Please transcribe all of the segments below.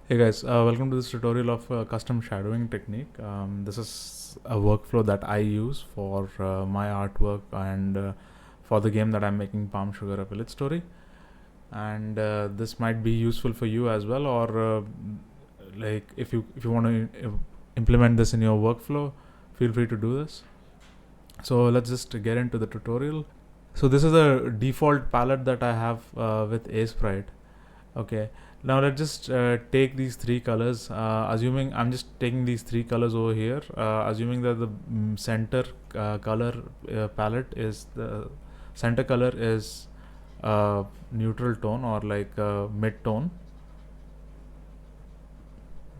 Hey guys, welcome to this tutorial of custom shadowing technique. This is a workflow that I use for my artwork and for the game that I'm making, Palm Sugar A Village Story. And this might be useful for you as well, or like if you want to implement this in your workflow, feel free to do this. So let's just get into the tutorial. So this is a default palette that I have with Sprite. Okay, now let's just take these three colors, assuming I'm just taking these three colors over here, assuming that the center color palette is the center color is neutral tone or like mid tone.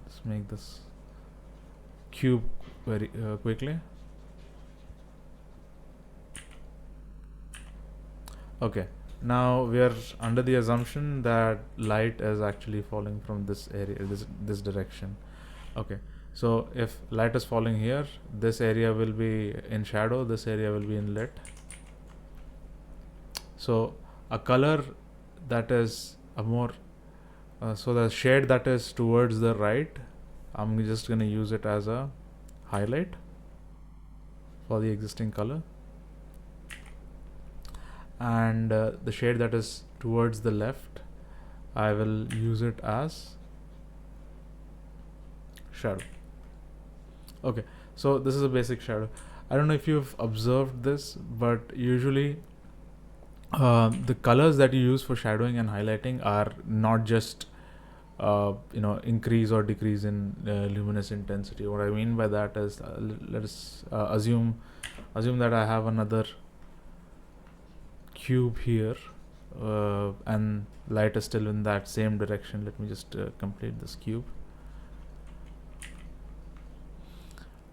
Let's make this cube very quickly. Okay, now we are under the assumption that light is actually falling from this area, this direction. Okay, so if light is falling here, this area will be in shadow, this area will be in lit. So a color that is a more so the shade that is towards the right, I'm just going to use it as a highlight for the existing color, and the shade that is towards the left, I will use it as shadow. Okay, so this is a basic shadow. I don't know if you've observed this, but usually the colors that you use for shadowing and highlighting are not just increase or decrease in luminous intensity. What I mean by that is, let us assume that I have another cube here, and light is still in that same direction. Let me just complete this cube,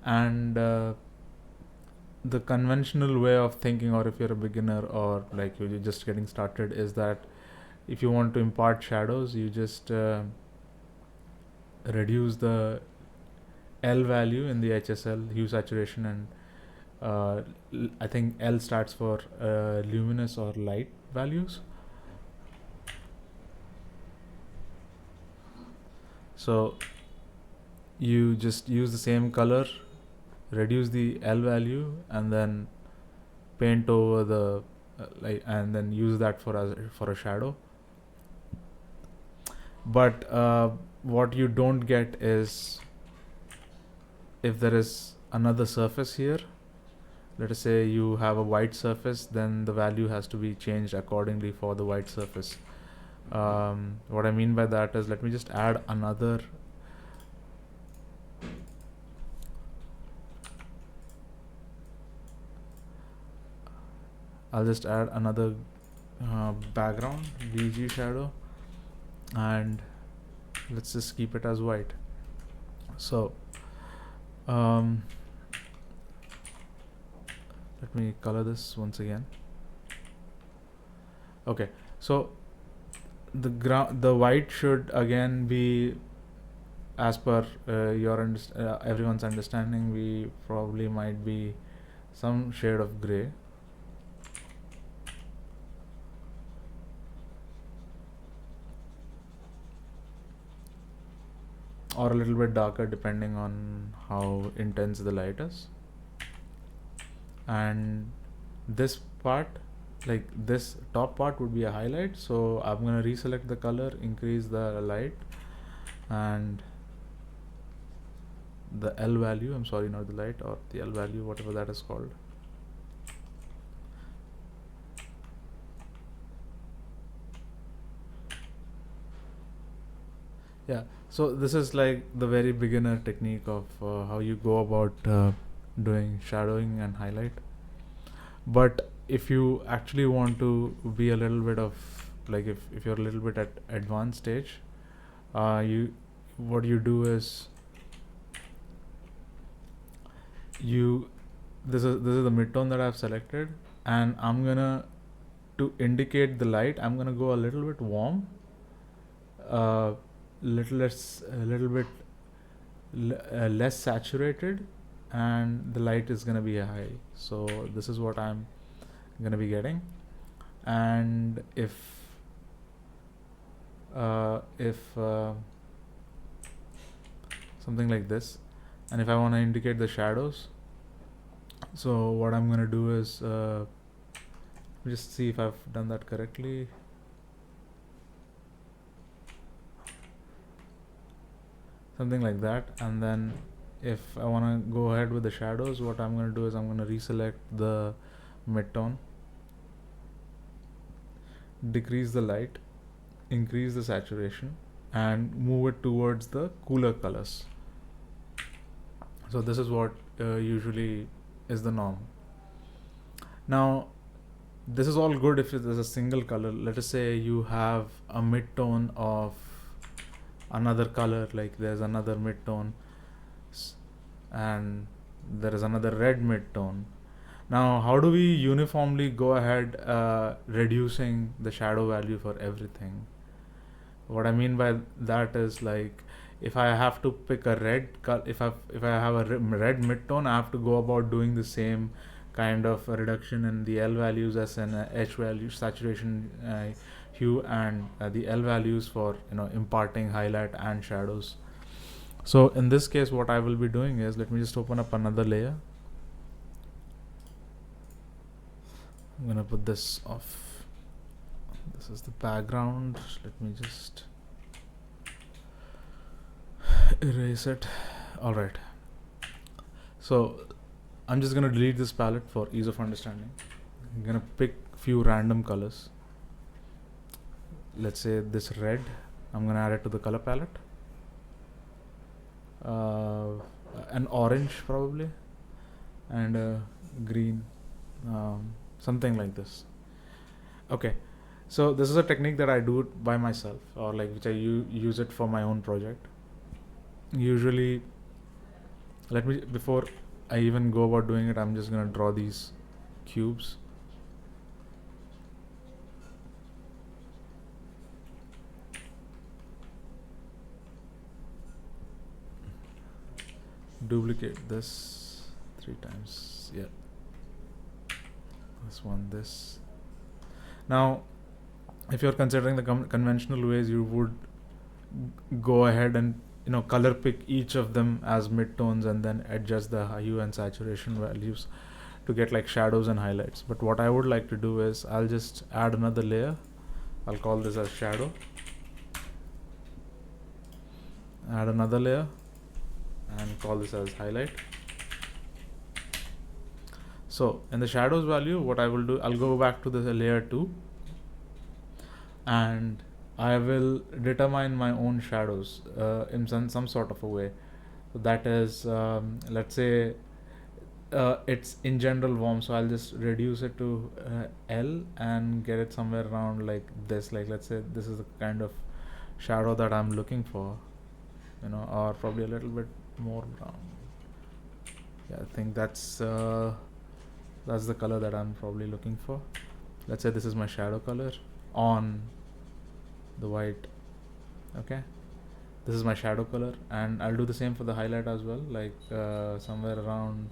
and the conventional way of thinking, or if you're a beginner or like you're just getting started, is that if you want to impart shadows, you just reduce the L value in the HSL, hue saturation, and I think L starts for luminous or light values. So you just use the same color, reduce the L value, and then paint over the and then use that for a shadow. But what you don't get is, if there is another surface here, let us say you have a white surface, then the value has to be changed accordingly for the white surface. What I mean by that is, let me just add another I'll just add another background VG shadow, and let's just keep it as white. So let me color this once again. Okay, so the white should again be, as per everyone's understanding, we probably might be some shade of gray. Or a little bit darker, depending on how intense the light is. And this part, like this top part, would be a highlight. So I'm going to reselect the color, increase the light, and the L value, I'm sorry, not the light, or the L value, whatever that is called. Yeah, so this is like the very beginner technique of how you go about doing shadowing and highlight. But if you actually want to be a little bit of, like, if you're a little bit at advanced stage, what you do is, this is the midtone that I've selected, and I'm gonna, to indicate the light, I'm gonna go a little bit warm, less saturated, and the light is gonna be high. So this is what I'm gonna be getting. And if something like this. And if I want to indicate the shadows, so what I'm going to do is just see if I've done that correctly. Something like that. And then if I want to go ahead with the shadows, what I'm going to do is I'm going to reselect the midtone, decrease the light, increase the saturation, and move it towards the cooler colors. So this is what usually is the norm. Now this is all good if it is a single color. Let us say you have a midtone of another color, like there's another midtone and there is another red midtone. Now how do we uniformly go ahead reducing the shadow value for everything? What I mean by that is, like, if I have to pick a if I have a red midtone, I have to go about doing the same kind of a reduction in the L values as in H value, saturation, hue, and the L values for imparting highlight and shadows. So in this case, what I will be doing is, let me just open up another layer. I'm gonna put this off. This is the background. Let me just erase it. Alright, so I'm just gonna delete this palette for ease of understanding. I'm gonna pick few random colors. Let's say this red, I'm gonna add it to the color palette. An orange probably, and green, something like this. Okay, so this is a technique that I do it by myself, or like which I use it for my own project. Usually, before I even go about doing it, I'm just gonna draw these cubes. Duplicate this 3 times. Yeah, this one, this. Now if you're considering the conventional ways, you would go ahead and color pick each of them as midtones and then adjust the hue and saturation values to get like shadows and highlights. But what I would like to do is, I'll just add another layer. I'll call this as shadow. Add another layer and call this as highlight. So in the shadows value, what I will do, I'll go back to the layer 2 and I will determine my own shadows in some sort of a way. So that is, let's say it's in general warm, so I'll just reduce it to L and get it somewhere around like this. Like, let's say this is the kind of shadow that I'm looking for, or probably a little bit more brown. Yeah, I think that's the color that I'm probably looking for. Let's say this is my shadow color on the white. Okay, this is my shadow color, and I'll do the same for the highlight as well, like somewhere around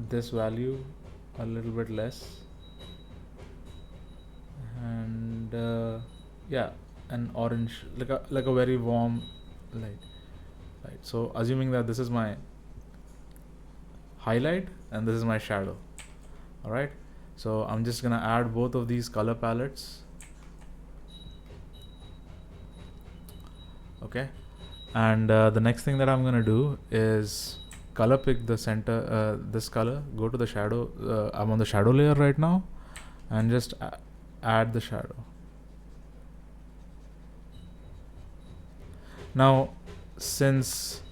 this value, a little bit less, and yeah, an orange, like a very warm light. Right, so assuming that this is my highlight and this is my shadow. All right, so I'm just gonna add both of these color palettes. Okay, and the next thing that I'm gonna do is color pick the center, this color, go to the shadow. I'm on the shadow layer right now, and just add the shadow. Now, since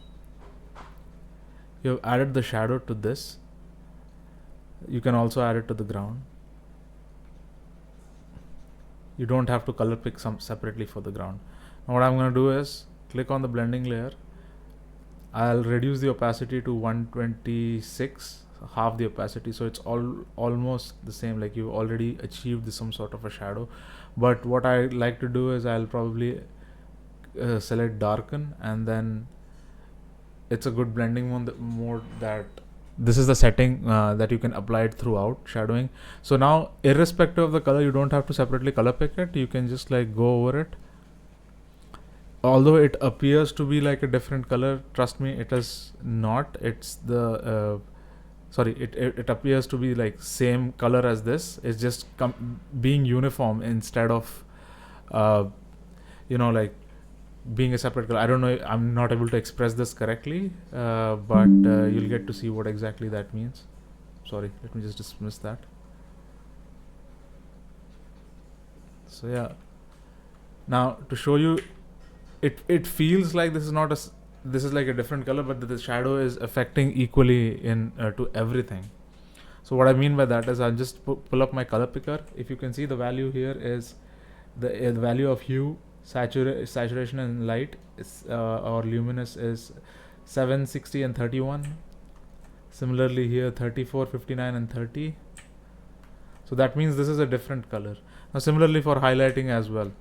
you've added the shadow to this, you can also add it to the ground. You don't have to color pick some separately for the ground. Now what I'm going to do is click on the blending layer. I'll reduce the opacity to 126, half the opacity, so it's almost the same, like you've already achieved some sort of a shadow. But what I like to do is I'll probably select darken, and then it's a good blending mode that this is the setting that you can apply it throughout shadowing. So now, irrespective of the color, you don't have to separately color pick it. You can just like go over it although it appears to be like a different color, trust me, it is not. It's the sorry, it appears to be like same color as this. It's just being uniform instead of uh, like being a separate color. I don't know, I'm not able to express this correctly, but you'll get to see what exactly that means. Sorry, let me just dismiss that. So yeah, now to show you, it feels like this is not this is like a different color, but the shadow is affecting equally in to everything. So what I mean by that is I'll just pull up my color picker. If you can see, the value here is the value of hue, saturation and light is or luminous is 760 and 31. Similarly here 34, 59 and 30. So that means this is a different color. Now similarly for highlighting as well.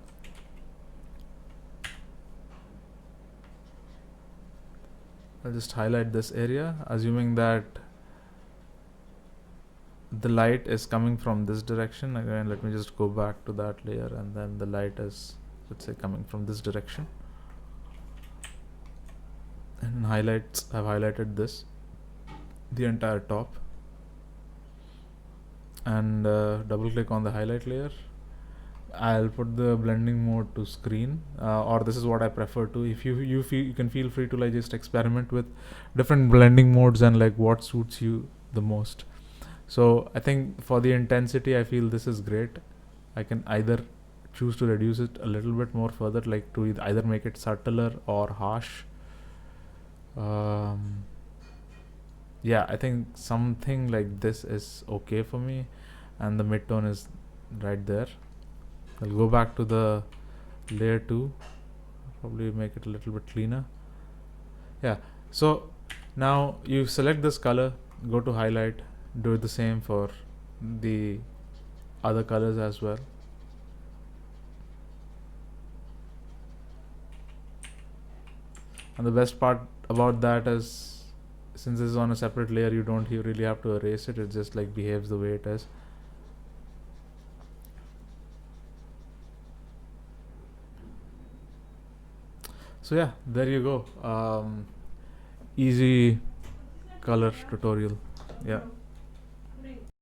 I'll just highlight this area, assuming that the light is coming from this direction. Again, let me just go back to that layer, and then the light is, let's say, coming from this direction. And highlights, I've highlighted this, the entire top, and double click on the highlight layer. I'll put the blending mode to screen, or this is what I prefer to. If you feel, you can feel free to like just experiment with different blending modes and like what suits you the most. So I think for the intensity, I feel this is great. I can either choose to reduce it a little bit more further, like to either make it subtler or harsh. Yeah, I think something like this is okay for me, and the midtone is right there. I'll go back to the layer 2, probably make it a little bit cleaner. Yeah, so now you select this color, go to highlight, do the same for the other colors as well. And the best part about that is, since this is on a separate layer, you don't really have to erase it. It just like behaves the way it is. So yeah, there you go. Easy color tutorial. Yeah.